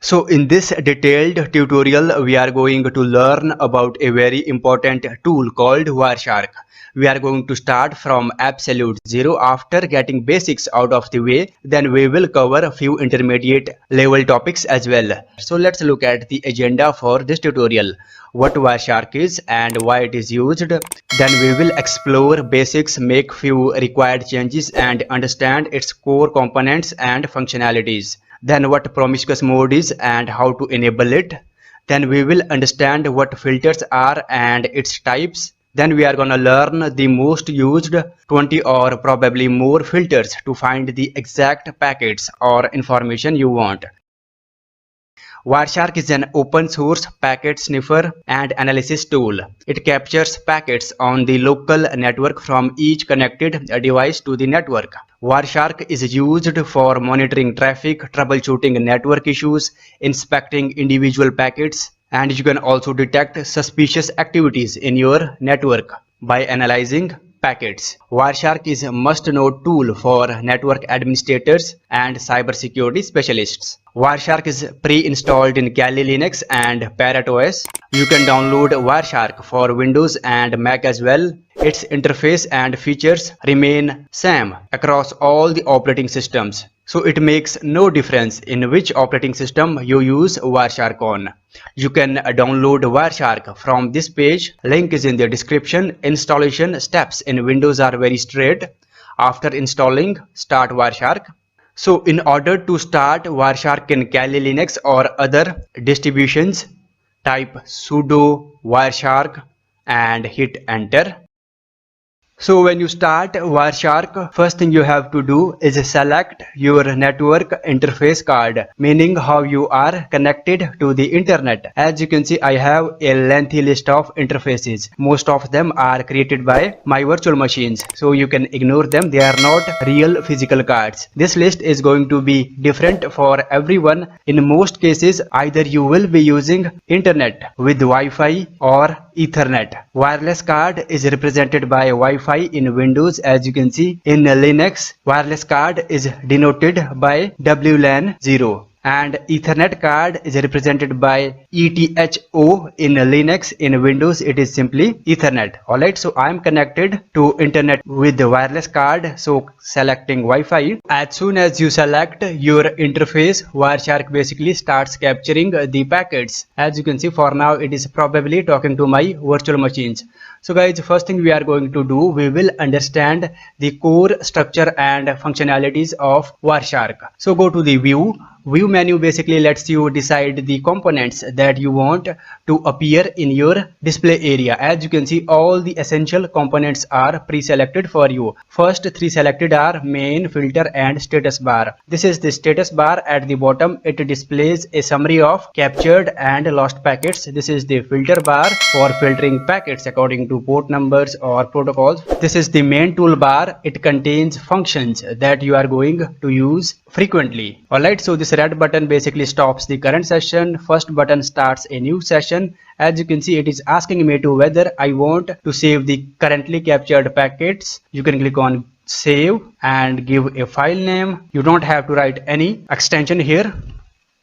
So in this detailed tutorial, we are going to learn about a very important tool called Wireshark. We are going to start from absolute zero. After getting basics out of the way, then we will cover a few intermediate level topics as well. So let's look at the agenda for this tutorial. What Wireshark is and why it is used. Then we will explore basics, make few required changes and understand its core components and functionalities. Then what promiscuous mode is and how to enable it. Then we will understand what filters are and its types. Then we are gonna learn the most used 20 or probably more filters to find the exact packets or information you want. Wireshark is an open source packet sniffer and analysis tool. It captures packets on the local network from each connected device to the network. Wireshark is used for monitoring traffic, troubleshooting network issues, inspecting individual packets, and you can also detect suspicious activities in your network by analyzing packets. Wireshark is a must-know tool for network administrators and cybersecurity specialists. Wireshark is pre-installed in Kali Linux and Parrot OS. You can download Wireshark for Windows and Mac as well. Its interface and features remain same across all the operating systems. So it makes no difference in which operating system you use Wireshark on. You can download Wireshark from this page. Link is in the description. Installation steps in Windows are very straight. After installing, start Wireshark. So in order to start Wireshark in Kali Linux or other distributions, type sudo wireshark and hit enter. So when you start Wireshark, first thing you have to do is select your network interface card, meaning how you are connected to the internet. As you can see, I have a lengthy list of interfaces. Most of them are created by my virtual machines, so you can ignore them. They are not real physical cards. This list is going to be different for everyone. In most cases, either you will be using internet with Wi-Fi or Ethernet. Wireless card is represented by Wi-Fi in Windows. As you can see, in Linux, wireless card is denoted by WLAN 0. And Ethernet card is represented by ETHO in Linux. In Windows it is simply Ethernet. Alright, so I am connected to internet with the wireless card, so selecting Wi-Fi. As soon as you select your interface, Wireshark basically starts capturing the packets. As you can see, for now it is probably talking to my virtual machines. So guys, first thing we are going to do, we will understand the core structure and functionalities of Wireshark. So go to the view menu. Basically lets you decide the components that you want to appear in your display area. As you can see, all the essential components are pre-selected for you. First three selected are main, filter and status bar. This is the status bar. At the bottom it displays a summary of captured and lost packets. This is the filter bar for filtering packets according to port numbers or protocols. This is the main toolbar. It contains functions that you are going to use frequently. Alright, so this red button basically stops the current session. First button starts a new session. As you can see, it is asking me to whether I want to save the currently captured packets. You can click on save and give a file name. You don't have to write any extension here.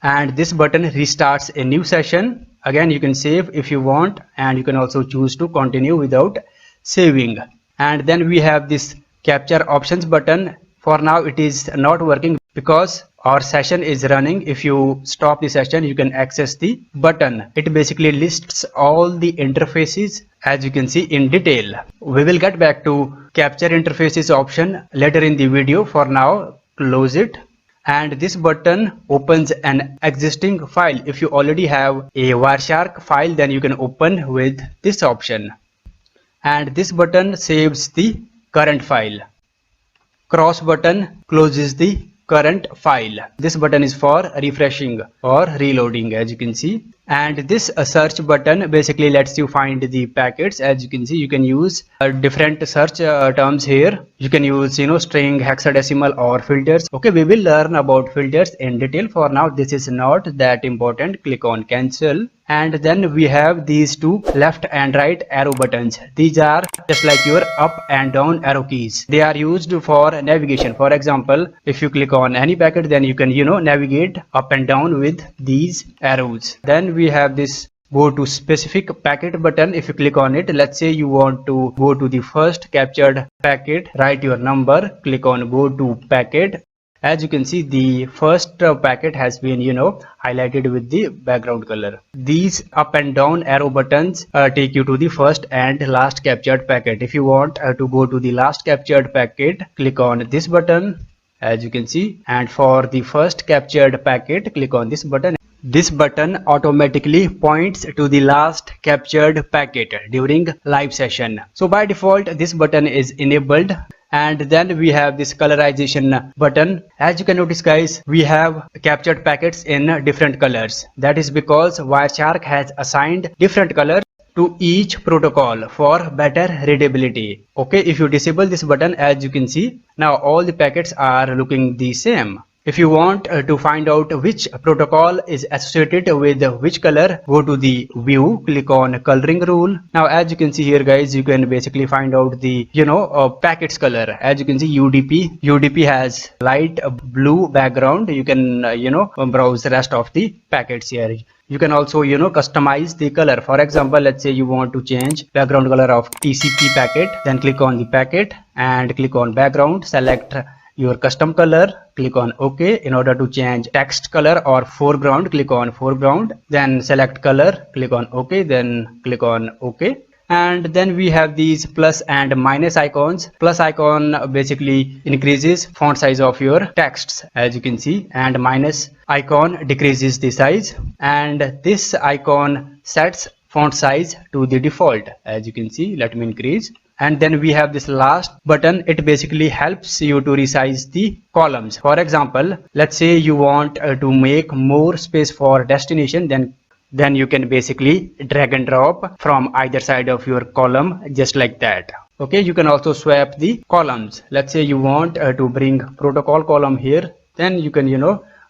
And this button restarts a new session. Again, you can save if you want, and you can also choose to continue without saving. And then we have this capture options button. For now it is not working because our session is running. If you stop the session, you can access the button. It basically lists all the interfaces, as you can see, in detail. We will get back to capture interfaces option later in the video. For now, close it. And this button opens an existing file. If you already have a Wireshark file, then you can open with this option. And this button saves the current file. Cross button closes the current file. This button is for refreshing or reloading, as you can see. And this search button basically lets you find the packets. As you can see, you can use different search terms here. You can use string, hexadecimal, or filters. Okay, we will learn about filters in detail. For now, this is not that important. Click on cancel, and then we have these two left and right arrow buttons. These are just like your up and down arrow keys. They are used for navigation. For example, if you click on any packet, then you can navigate up and down with these arrows. Then we have this go to specific packet button. If you click on it, let's say you want to go to the first captured packet, write your number, click on go to packet. As you can see, the first packet has been highlighted with the background color. These up and down arrow buttons take you to the first and last captured packet. If you want to go to the last captured packet, click on this button, as you can see, and for the first captured packet, click on this button. This button automatically points to the last captured packet during live session. So by default, this button is enabled. And then we have this colorization button. As you can notice, guys, we have captured packets in different colors. That is because Wireshark has assigned different colors to each protocol for better readability. Okay, if you disable this button, as you can see, now all the packets are looking the same. If you want to find out which protocol is associated with which color, go to the view, click on coloring rule. Now as you can see here, guys, you can basically find out the packets color. As you can see, UDP has light blue background. You can browse the rest of the packets here. You can also customize the color. For example, let's say you want to change background color of TCP packet, then click on the packet and click on background, select your custom color, click on OK. In order to change text color or foreground, click on foreground, then select color, click on OK, then click on OK. And then we have these plus and minus icons. Plus icon basically increases font size of your texts, as you can see, and minus icon decreases the size, and this icon sets font size to the default. As you can see, let me increase. And then we have this last button. It basically helps you to resize the columns. For example, let's say you want to make more space for destination, then you can basically drag and drop from either side of your column, just like that. Okay, you can also swap the columns. Let's say you want to bring protocol column here, then you can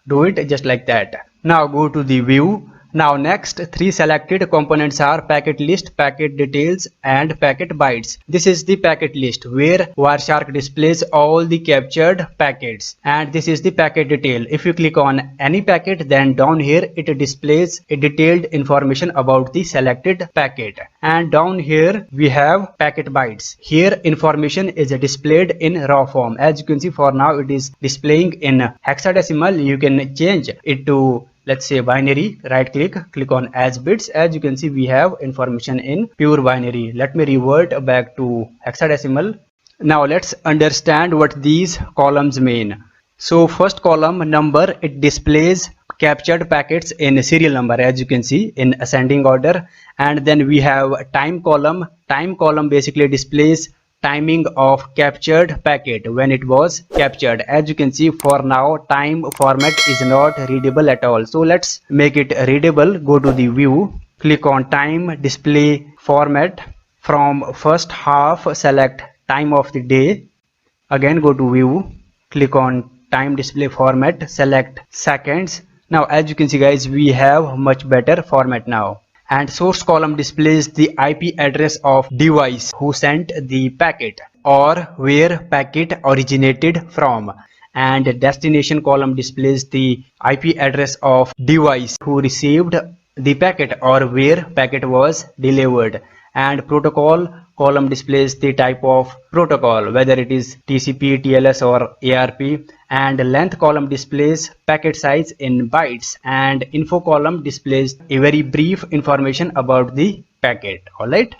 do it just like that. Now go to the view. Now next three selected components are packet list, packet details, and packet bytes. This is the packet list where Wireshark displays all the captured packets, and this is the packet detail. If you click on any packet, then down here it displays a detailed information about the selected packet, and down here we have packet bytes. Here information is displayed in raw form. As you can see, for now it is displaying in hexadecimal. You can change it to, let's say, binary. Right click on as bits. As you can see, we have information in pure binary. Let me revert back to hexadecimal. Now let's understand what these columns mean. So first column, number, it displays captured packets in serial number, as you can see, in ascending order. And then we have time column. Time column basically displays timing of captured packet, when it was captured. As you can see, for now time format is not readable at all, so let's make it readable. Go to the view, click on time display format. From first half, select time of the day. Again go to view, click on time display format, select seconds. Now as you can see, guys, we have much better format now. And source column displays the IP address of device who sent the packet or where packet originated from. And destination column displays the IP address of device who received the packet or where packet was delivered. And protocol column displays the type of protocol, whether it is TCP, TLS, or ARP. And length column displays packet size in bytes, and info column displays a very brief information about the packet. Alright,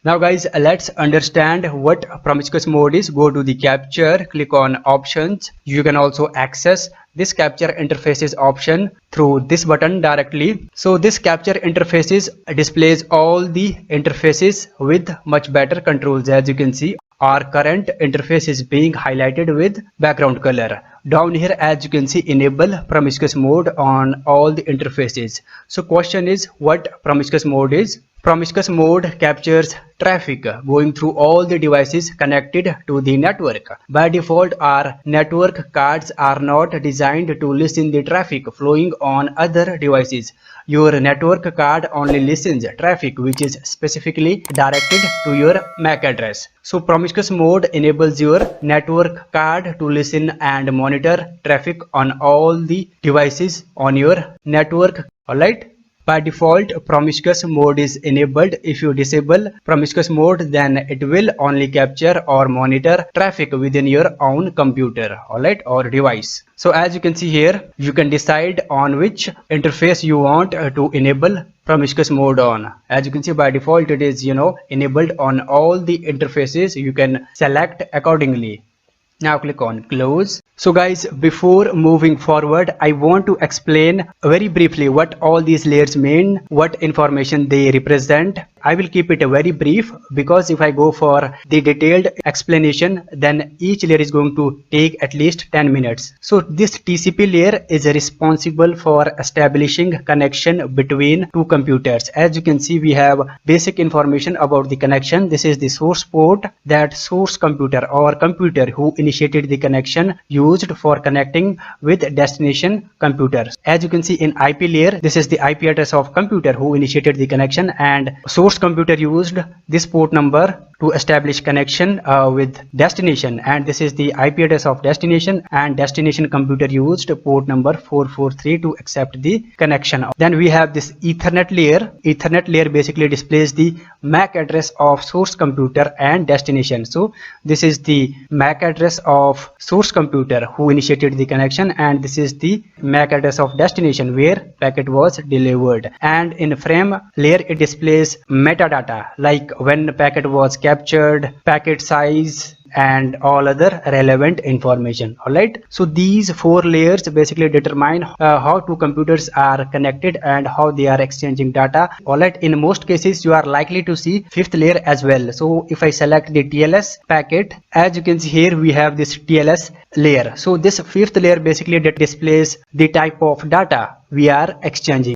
now guys, let's understand what promiscuous mode is. Go to the capture, click on options. You can also access this capture interfaces option through this button directly. So this capture interfaces displays all the interfaces with much better controls. As you can see, our current interface is being highlighted with background color. Down here, as you can see, enable promiscuous mode on all the interfaces. So question is, what promiscuous mode is? Promiscuous mode captures traffic going through all the devices connected to the network. By default, our network cards are not designed to listen the traffic flowing on other devices. Your network card only listens traffic which is specifically directed to your MAC address. So promiscuous mode enables your network card to listen and monitor traffic on all the devices on your network. Alright. By default, promiscuous mode is enabled. If you disable promiscuous mode, then it will only capture or monitor traffic within your own computer, alright, or device. So as you can see here, you can decide on which interface you want to enable promiscuous mode on. As you can see, by default it is enabled on all the interfaces. You can select accordingly. Now click on close. So guys, before moving forward, I want to explain very briefly what all these layers mean, what information they represent. I will keep it very brief because if I go for the detailed explanation, then each layer is going to take at least 10 minutes. So this TCP layer is responsible for establishing connection between two computers. As you can see, we have basic information about the connection. This is the source port, that source computer or computer who initiated the connection used for connecting with destination computers. As you can see in IP layer, this is the IP address of computer who initiated the connection, and source computer used this port number to establish connection with destination, and this is the IP address of destination, and destination computer used port number 443 to accept the connection. Then we have this Ethernet layer. Ethernet layer basically displays the MAC address of source computer and destination. So this is the MAC address of source computer who initiated the connection, and this is the MAC address of destination where packet was delivered. And in frame layer, it displays metadata like when packet was captured, packet size, and all other relevant information. Alright, so these four layers basically determine how two computers are connected and how they are exchanging data. Alright, in most cases you are likely to see fifth layer as well. So if I select the TLS packet, as you can see here, we have this TLS layer. So this fifth layer basically displays the type of data we are exchanging.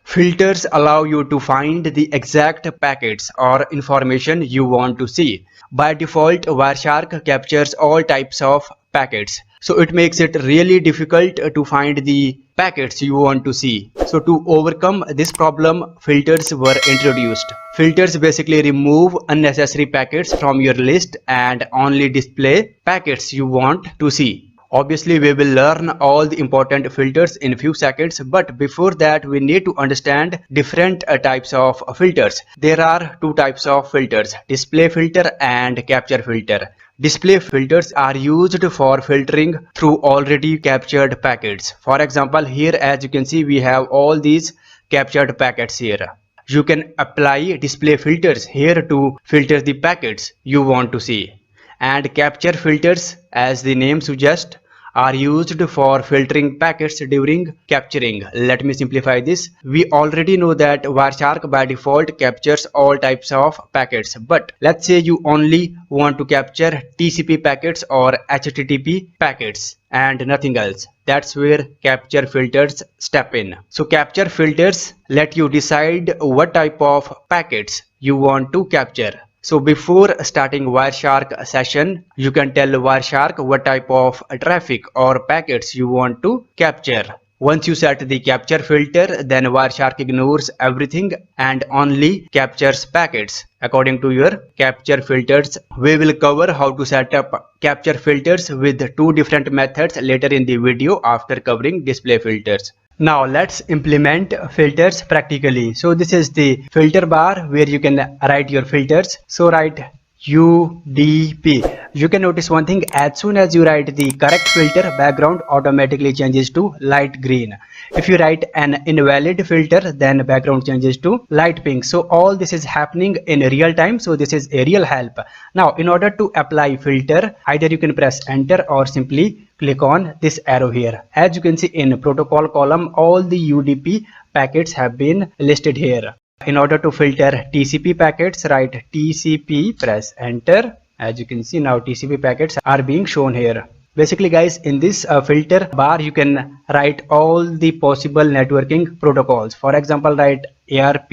Filters allow you to find the exact packets or information you want to see. By default, Wireshark captures all types of packets. So it makes it really difficult to find the packets you want to see. So to overcome this problem, filters were introduced. Filters basically remove unnecessary packets from your list and only display packets you want to see. Obviously, we will learn all the important filters in a few seconds, but before that, we need to understand different types of filters. There are two types of filters: display filter and capture filter. Display filters are used for filtering through already captured packets. For example, here as you can see, we have all these captured packets here. You can apply display filters here to filter the packets you want to see. And capture filters, as the name suggests, are used for filtering packets during capturing. Let me simplify this. We already know that Wireshark by default captures all types of packets, but let's say you only want to capture TCP packets or HTTP packets and nothing else. That's where capture filters step in. So capture filters let you decide what type of packets you want to capture. So before starting Wireshark session, you can tell Wireshark what type of traffic or packets you want to capture. Once you set the capture filter, then Wireshark ignores everything and only captures packets according to your capture filters. We will cover how to set up capture filters with two different methods later in the video after covering display filters. Now let's implement filters practically. So this is the filter bar where you can write your filters. So write UDP. you can notice one thing: as soon as you write the correct filter, background automatically changes to light green. If you write an invalid filter, then background changes to light pink. So all this is happening in real time, so this is a real help. Now in order to apply filter, either you can press enter or simply click on this arrow here. As you can see in protocol column, all the UDP packets have been listed here. In order to filter TCP packets, write TCP, press enter. As you can see now, TCP packets are being shown here. Basically guys, in this filter bar you can write all the possible networking protocols. For example, write ARP,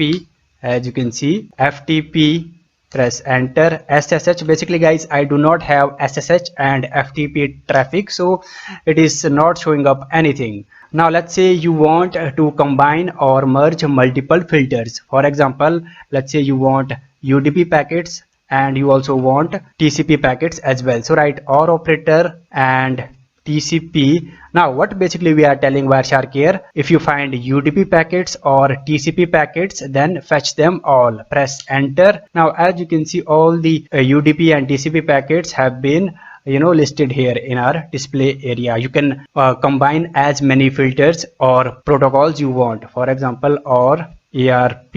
as you can see, FTP, press enter. SSH, basically guys, I do not have SSH and FTP traffic, so it is not showing up anything. Now let's say you want to combine or merge multiple filters. For example, let's say you want UDP packets and you also want TCP packets as well. So write OR operator and TCP. Now what basically we are telling Wireshark here: if you find UDP packets or TCP packets, then fetch them all. Press enter. Now as you can see, all the UDP and TCP packets have been listed here in our display area. You can combine as many filters or protocols you want. For example, or ARP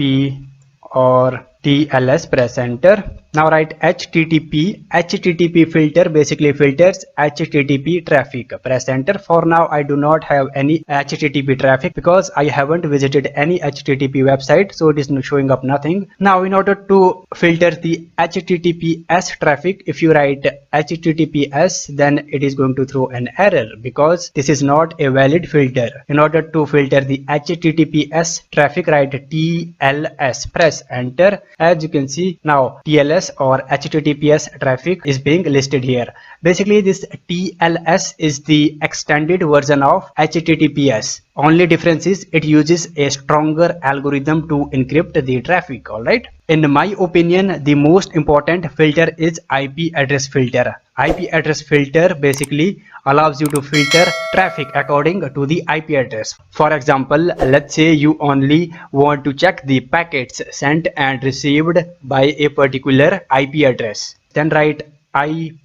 or TLS, press enter. Now write HTTP. HTTP filter basically filters HTTP traffic. Press enter. For now I do not have any HTTP traffic because I haven't visited any HTTP website, so it is showing up nothing. Now in order to filter the HTTPS traffic, if you write HTTPS, then it is going to throw an error because this is not a valid filter. In order to filter the HTTPS traffic, write TLS. Press enter. As you can see now, TLS or HTTPS traffic is being listed here. Basically this TLS is the extended version of HTTPS. Only difference is it uses a stronger algorithm to encrypt the traffic. Alright, in my opinion, the most important filter is IP address filter. IP address filter basically allows you to filter traffic according to the IP address. For example, let's say you only want to check the packets sent and received by a particular IP address. Then write IP.addr,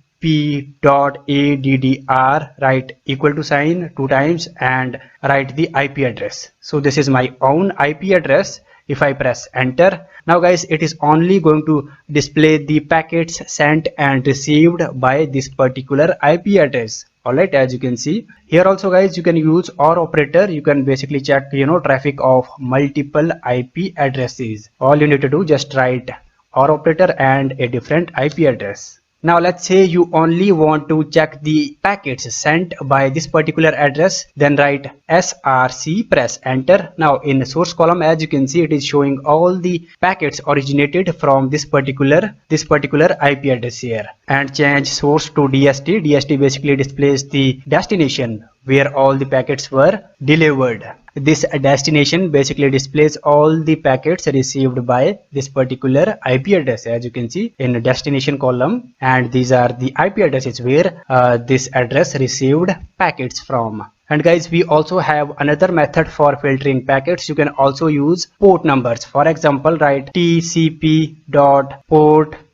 write equal to sign 2 times and write the IP address. So this is my own IP address. If I press enter, now guys, it is only going to display the packets sent and received by this particular IP address. Alright, as you can see here also guys, you can use OR operator. You can basically check traffic of multiple IP addresses. All you need to do, just write OR operator and a different IP address. Now let's say you only want to check the packets sent by this particular address, then write src, press enter. Now in the source column, as you can see, it is showing all the packets originated from this particular IP address here. And change source to DST. DST basically displays the destination where all the packets were delivered. This destination basically displays all the packets received by this particular IP address, as you can see in the destination column, and these are the IP addresses where this address received packets from. And guys, we also have another method for filtering packets. You can also use port numbers. For example, write tcp.port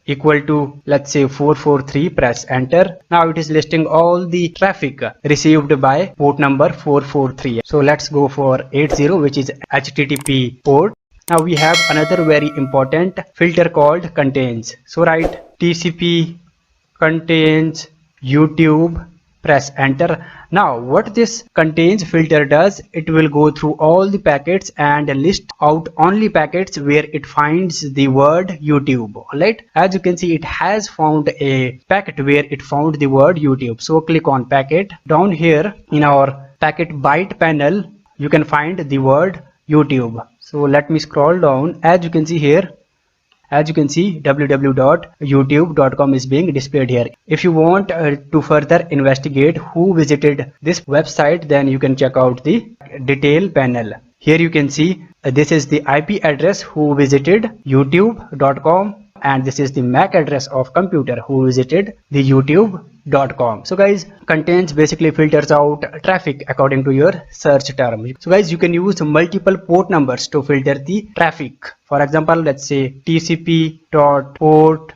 equal to, let's say, 443, press enter. Now it is listing all the traffic received by port number 443. So let's go for 80, which is HTTP port. Now we have another very important filter called contains. So write TCP contains YouTube, press enter. Now what this contains filter does, it will go through all the packets and list out only packets where it finds the word YouTube. Alright, as you can see, it has found a packet where it found the word YouTube. So click on packet. Down here in our packet byte panel, you can find the word YouTube. So let me scroll down. As you can see here, www.youtube.com is being displayed here. If you want to further investigate who visited this website, then you can check out the detail panel. Here you can see this is the IP address who visited youtube.com, and this is the MAC address of computer who visited the youtube.com. So guys, contains basically filters out traffic according to your search term. So guys, you can use multiple port numbers to filter the traffic. For example, let's say tcp.port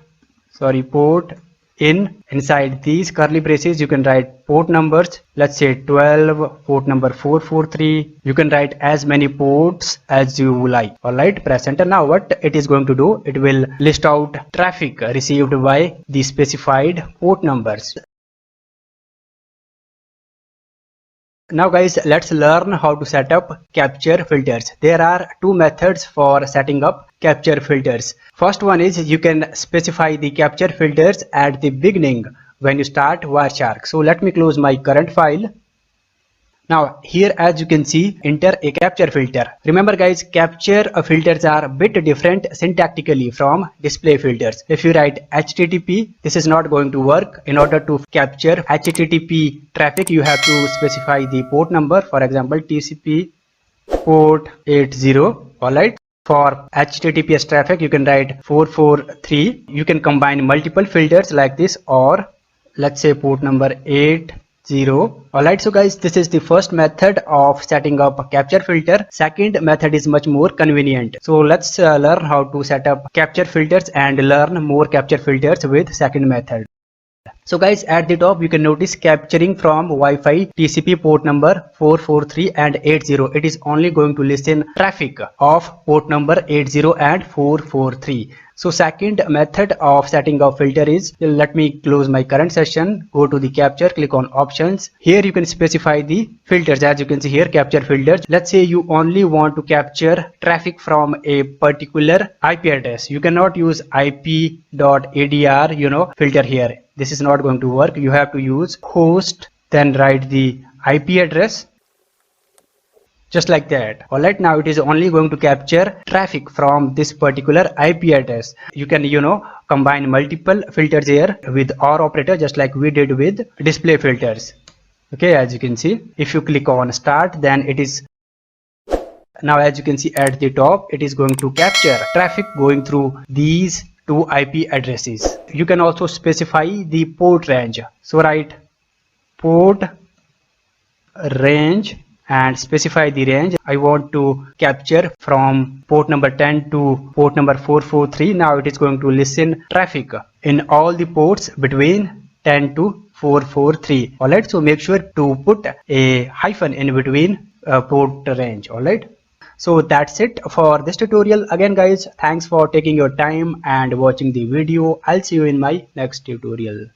inside these curly braces you can write port numbers. Let's say 12, port number 443. You can write as many ports as you like. Alright, press enter. Now what it is going to do, it will list out traffic received by the specified port numbers. Now guys, let's learn how to set up capture filters. There are two methods for setting up capture filters. First one is you can specify the capture filters at the beginning when you start Wireshark. So let me close my current file. Now here as you can see, enter a capture filter. Remember guys, capture filters are a bit different syntactically from display filters. If you write HTTP, this is not going to work. In order to capture HTTP traffic, you have to specify the port number. For example, TCP port 80. Alright. For HTTPS traffic, you can write 443. You can combine multiple filters like this, or let's say port number 80. Alright, so guys, this is the first method of setting up a capture filter. Second method is much more convenient. So let's learn how to set up capture filters and learn more capture filters with second method. So guys, at the top you can notice capturing from Wi-Fi TCP port number 443 and 80. It is only going to listen traffic of port number 80 and 443. So second method of setting up filter is, let me close my current session, go to the capture, click on options. Here you can specify the filters. As you can see here, capture filters. Let's say you only want to capture traffic from a particular IP address. You cannot use IP.adr, filter here. This is not going to work. You have to use host, then write the IP address. Just like that. Alright, now it is only going to capture traffic from this particular IP address. You can, combine multiple filters here with OR operator, just like we did with display filters. Okay, as you can see, if you click on start, then it is now, as you can see at the top, it is going to capture traffic going through these two IP addresses. You can also specify the port range. So write port range and specify the range. I want to capture from port number 10 to port number 443. Now it is going to listen traffic in all the ports between 10 to 443. Alright, so make sure to put a hyphen in between port range. Alright, so that's it for this tutorial. Again guys, thanks for taking your time and watching the video. I'll see you in my next tutorial.